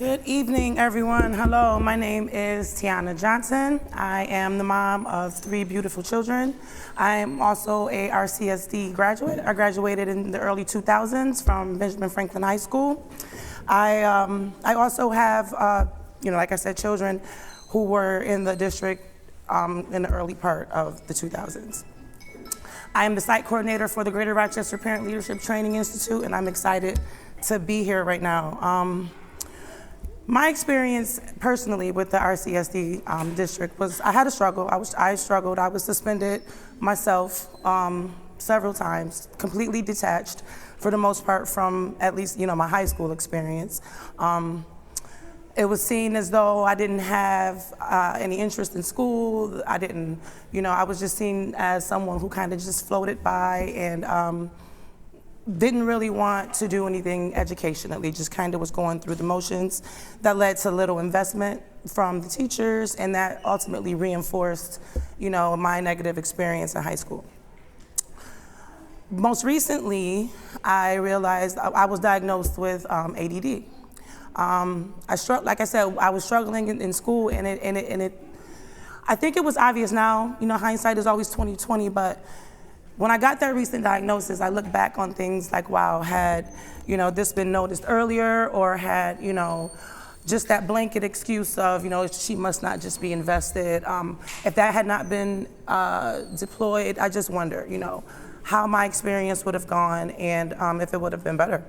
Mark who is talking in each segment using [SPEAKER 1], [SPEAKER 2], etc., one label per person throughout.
[SPEAKER 1] Good evening, everyone. Hello, my name is Tianna Johnson. I am the mom of 3 beautiful children. I am also a RCSD graduate. I graduated in the early 2000s from Benjamin Franklin High School. I also have, like I said, children who were in the district in the early part of the 2000s. I am the site coordinator for the Greater Rochester Parent Leadership Training Institute, and I'm excited to be here right now. My experience personally with the RCSD district was I had a struggle. I struggled. I was suspended myself several times, completely detached for the most part from at least my high school experience. It was seen as though I didn't have any interest in school. I was just seen as someone who kind of just floated by and didn't really want to do anything educationally, just kind of was going through the motions. That led to little investment from the teachers, and that ultimately reinforced, my negative experience in high school. Most recently, I realized I was diagnosed with ADD. Like I said, I was struggling in school, and I think it was obvious now. Hindsight is always 20/20, but when I got that recent diagnosis, I look back on things like, wow, had, this been noticed earlier, or had, just that blanket excuse of, she must not just be invested. If that had not been deployed, I just wonder, how my experience would have gone and if it would have been better.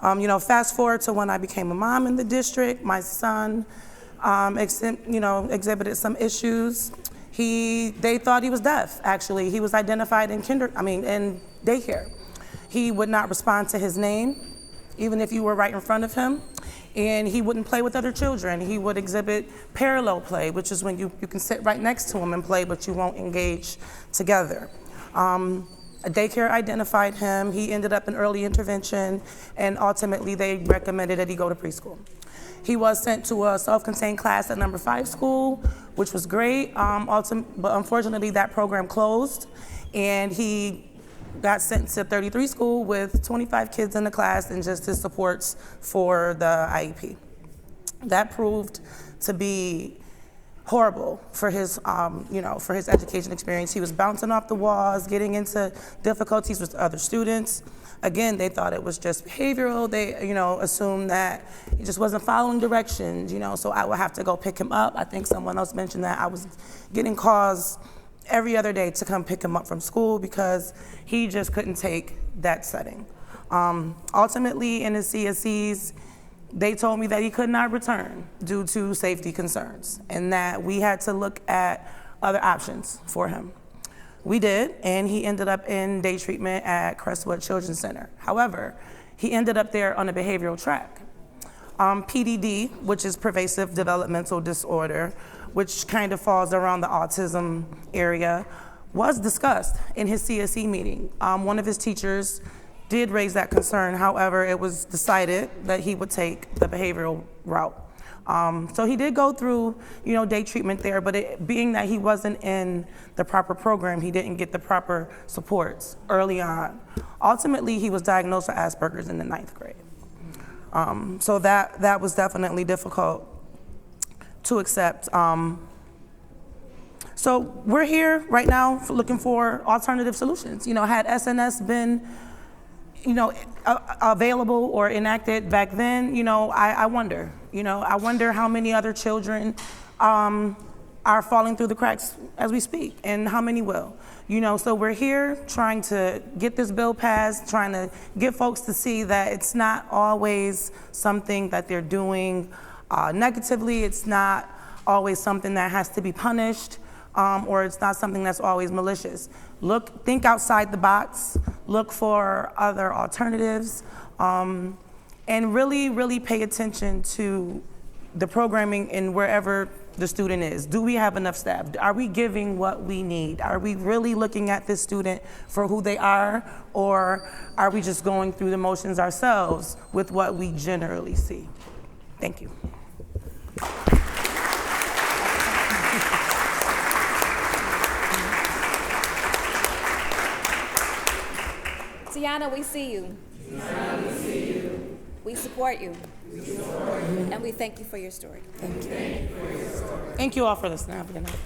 [SPEAKER 1] Fast forward to when I became a mom in the district, my son, exhibited some issues. They thought he was deaf, actually. He was identified in daycare. He would not respond to his name, even if you were right in front of him. And he wouldn't play with other children. He would exhibit parallel play, which is when you can sit right next to him and play, but you won't engage together. A daycare identified him. He ended up in early intervention, and ultimately they recommended that he go to preschool. He was sent to a self-contained class at number 5 school, which was great, but unfortunately that program closed, and he got sent to 33 school with 25 kids in the class and just his supports for the IEP. That proved to be horrible for his, for his education experience. He was bouncing off the walls, getting into difficulties with other students. Again, they thought it was just behavioral. They, assumed that he just wasn't following directions, so I would have to go pick him up. I think someone else mentioned that I was getting calls every other day to come pick him up from school because he just couldn't take that setting. Ultimately, in his CSEs, they told me that he could not return due to safety concerns and that we had to look at other options for him. We did, and he ended up in day treatment at Crestwood Children's Center. However, he ended up there on a behavioral track. PDD, which is pervasive developmental disorder, which kind of falls around the autism area, was discussed in his CSE meeting. One of his teachers did raise that concern. However, it was decided that he would take the behavioral route. So he did go through, day treatment there, but being that he wasn't in the proper program, he didn't get the proper supports early on. Ultimately, he was diagnosed with Asperger's in the 9th grade. So that was definitely difficult to accept. So we're here right now looking for alternative solutions. Had SNS been available or enacted back then, I wonder. I wonder how many other children are falling through the cracks as we speak, and how many will. So we're here trying to get this bill passed, trying to get folks to see that it's not always something that they're doing negatively. It's not always something that has to be punished, or it's not something that's always malicious. Think outside the box, look for other alternatives, and really, really pay attention to the programming in wherever the student is. Do we have enough staff? Are we giving what we need? Are we really looking at this student for who they are, or are we just going through the motions ourselves with what we generally see? Thank you.
[SPEAKER 2] Tianna, we see you. We support you. And we thank you for your story.
[SPEAKER 1] Thank you. Thank you all for listening. Have a good night.